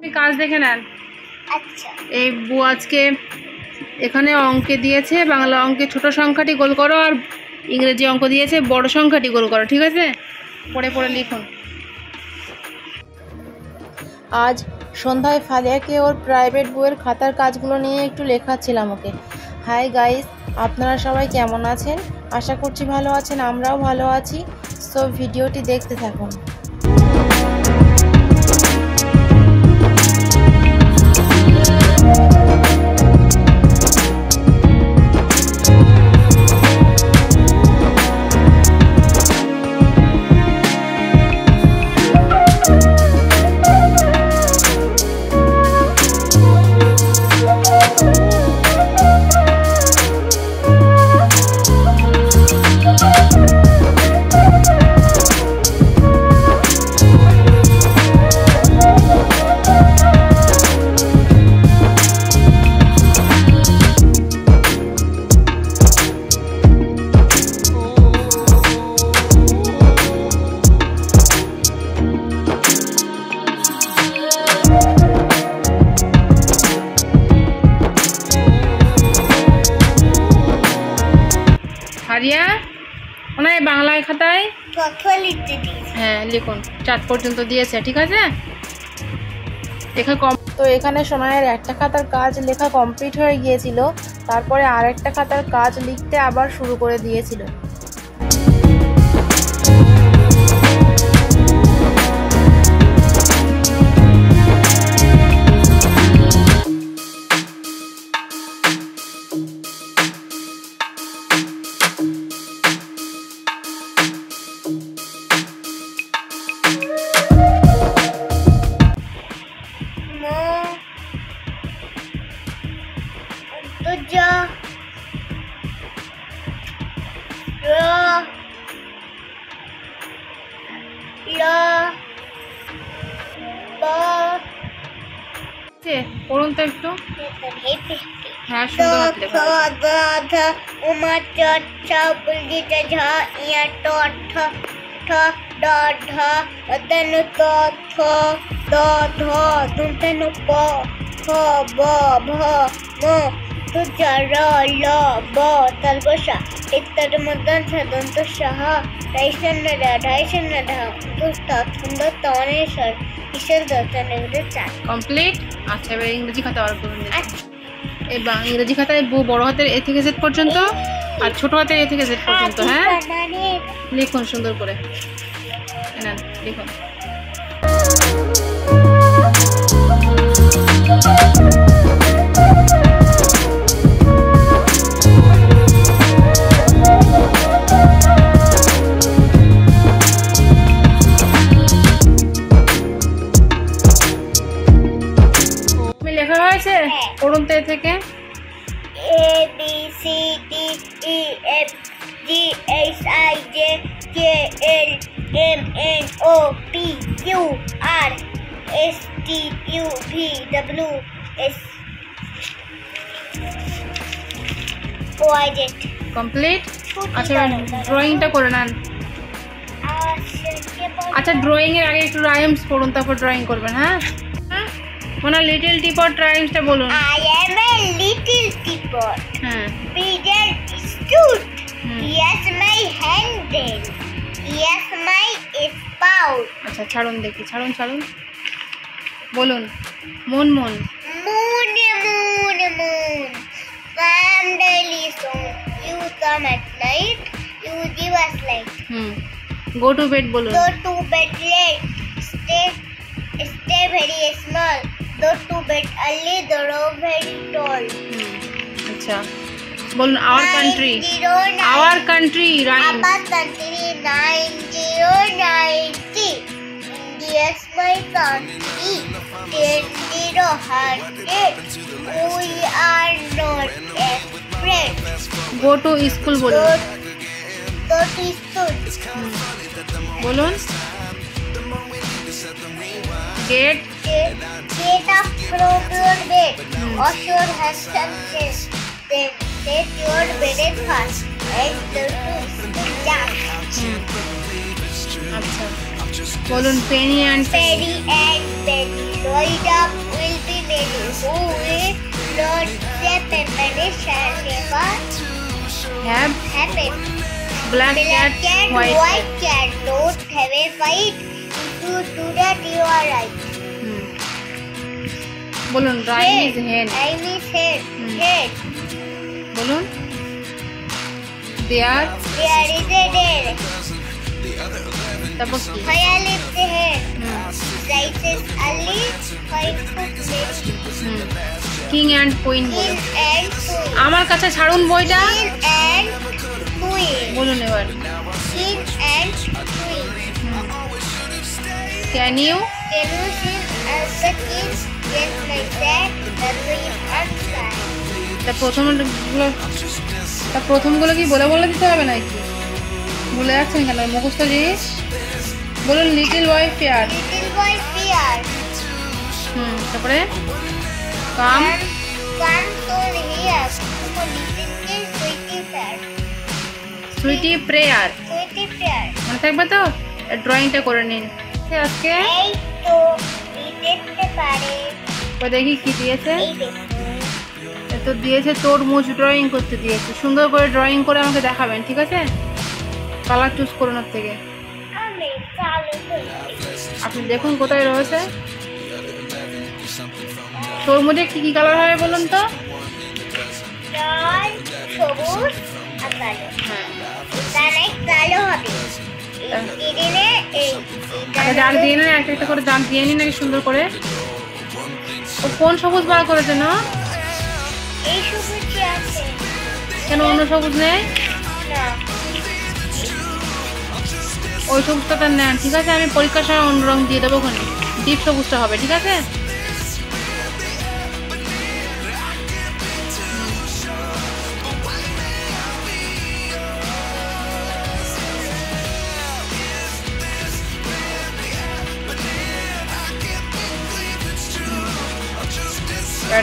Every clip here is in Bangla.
কাজ দেখে নেন। আচ্ছা, এই বউ আজকে এখানে অঙ্কে দিয়েছে, বাংলা অঙ্কে ছোট সংখ্যাটি গোল করো, আর ইংরেজি অঙ্ক দিয়েছে বড় সংখ্যাটি গোল করো। ঠিক আছে, পড়ে পড়ে লিখুন। আজ সন্ধ্যায় ফালিয়াকে ওর প্রাইভেট বইয়ের খাতার কাজগুলো নিয়ে একটু লেখাচ্ছিলাম ওকে। হাই গাইস, আপনারা সবাই কেমন আছেন? আশা করছি ভালো আছেন, আমরাও ভালো আছি। সো ভিডিওটি দেখতে থাকুন। হারিয়া ওনার বাংলায় খাতায় লিখতে দিয়েছি। হ্যাঁ লিখুন, 4 পর্যন্ত দিয়েছে। ঠিক আছে, লেখা কম। তো এখানে সোনাইয়ের একটা খাতার কাজ লেখা কমপ্লিট হয়ে গিয়েছিল, তারপরে আরেকটা খাতার কাজ লিখতে আবার শুরু করে দিয়েছিল। পড়ুন তো একটু। হ্যাঁ, কমপ্লিট। আচ্ছা, এবার ইংরেজি খাতা বার করুন। এবার ইংরেজি খাতায় বড় হাতের এ থেকে জেড পর্যন্ত আর ছোট হাতের এ থেকে জেড পর্যন্ত। হ্যাঁ, লিখুন সুন্দর করে। লিখুন। লেখা হয়েছে, পড়ুন তো এ থেকে। A B C D E F G H I J K L M N O P Q R S T U V W X Y Z। Complete. আচ্ছা, ড্রয়িংটা করে নেন। আচ্ছা, ড্রয়িং এর আগে একটু রাইমস পড়ুন, তারপর ড্রয়িং করবেন। হ্যাঁ, মানে লিটল টিপট রাইমসটা বলুন। I am a little teapot. হ্যাঁ, Pigeon stood. Yes, my handle. Yes, my spout. আচ্ছা ছাড়ুন দেখি, ছাড়ুন বলুন। Moon moon. Moon, moon, moon. Come daily soon. You come at night. You give us light. Go to bed বলুন। Go to bed late. Stay very small. Go to bed early. Grow very tall. আচ্ছা বলুন। Our country. Our country rhyme. Our country 9090. Yes, my country 10,000. We are not afraid. Go to school বলুন। Go to school. বলুন। Get up from your bed. Wash your hands and face. Then take your breakfast and go to school. আচ্ছা বলুন Penney and Penny and Penny. Load up will be many. Who will load the peppery shall never have happen. Black Black cat cat, white white cat, don't have a fight. If you do that, you are right. বলুন রাইম ইজ হেন I miss head. Head. বলুন দেয়ার There is a dead. তারপর কি Fire lives the head. Rises early. Fight cook late. King and queen King বলুন and queen. আমার কাছে ছাড়ুন বইটা King and queen. বলুন এবার King and queen. Can you Can you sing as the king? Yes, like that. The queen and fly. প্রথমগুলো কি বলে বলে দিতে হবে নাকি ভুলে যাচ্ছেন কেন মুখস্থ জিনিস বলুন little boy fair Little boy fear. তারপরে come Come to here. For little kid, sweetie fair. Sweetie prayer Sweetie fair. মনে থাকবে তো ড্রয়িংটা করে নিন আজকে এই তো দেখতে পারে তো দেখি কি দিয়েছে এই দেখুন তো দিয়েছে তরমুজ ড্রয়িং করতে দিয়েছে সুন্দর করে ড্রয়িং করে আমাকে দেখাবেন ঠিক আছে কালার চুজ করুন ওর থেকে আমি কালো করি আপনি দেখুন কোথায় রয়েছে তরমুজে কি কি কালার হবে বলুন তো লাল সবুজ আর কালো হ্যাঁ তাহলে কালো হবে এই দিনে এই একটা দাগ দিয়ে নিন একটা একটা করে দাগ দিয়ে নিন নাকি সুন্দর করে ও কোন সবুজ বার করেছে না এই সবুজ আছে কেন অন্য সবুজ নেই না ওই সবুজটা নেন ঠিক আছে আমি পরীক্ষার সময় অন্য রং দিয়ে দেবো ওখানে ডিপ সবুজটা হবে ঠিক আছে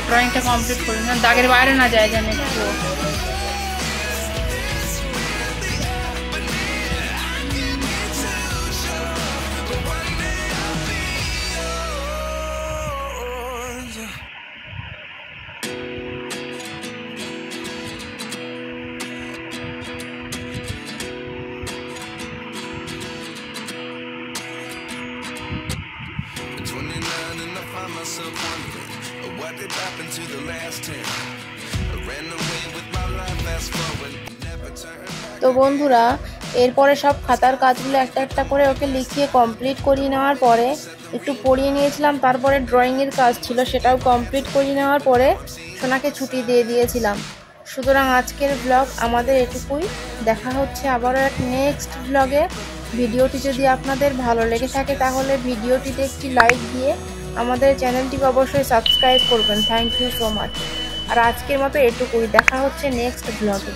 ড্রয়িংটা কমপ্লিট করুন না দাগের বাইরে না যায় জানে একটু myself wondering what did happen to the last 10. I ran away with my life, fast forward, never turn back. তো বন্ধুরা এরপরে সব খাতার কাজগুলো একটা একটা করে ওকে লিখিয়ে কমপ্লিট করিয়ে নেওয়ার পরে একটু পড়িয়ে নিয়েছিলাম তারপরে ড্রয়িংয়ের কাজ ছিল সেটাও কমপ্লিট করিয়ে নেওয়ার পরে সোনাকে ছুটি দিয়ে দিয়েছিলাম সুতরাং আজকের ব্লগ আমাদের এটুকুই দেখা হচ্ছে আবারও এক নেক্সট ব্লগে ভিডিওটি যদি আপনাদের ভালো লেগে থাকে তাহলে ভিডিওটিতে একটি লাইক দিয়ে আমাদের চ্যানেলটিকে অবশ্যই সাবস্ক্রাইব করবেন থ্যাংক ইউ সো মাচ আর আজকের মতো এটুকুই দেখা হচ্ছে নেক্সট ব্লগে